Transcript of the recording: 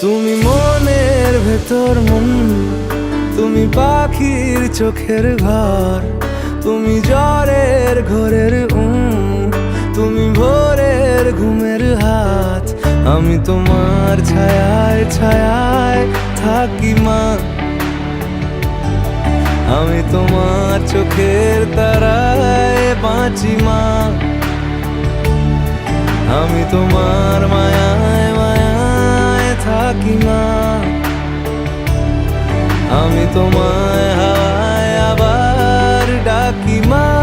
তুমি মনের ভেতর মন, তুমি পাখির চোখের ঘর, তুমি জ্বরের ঘোরের তুমি ভোরের ঘুমের হাত। আমি তোমার ছায়ায় ছায়ায় থাকি মা, আমি তোমার চোখের তারায় বাঁচি মা, আমি তোমার মায়ায় মায়ায় থাকি মা, আমি তোমায় হাওয়ায় আবার ডাকি মা।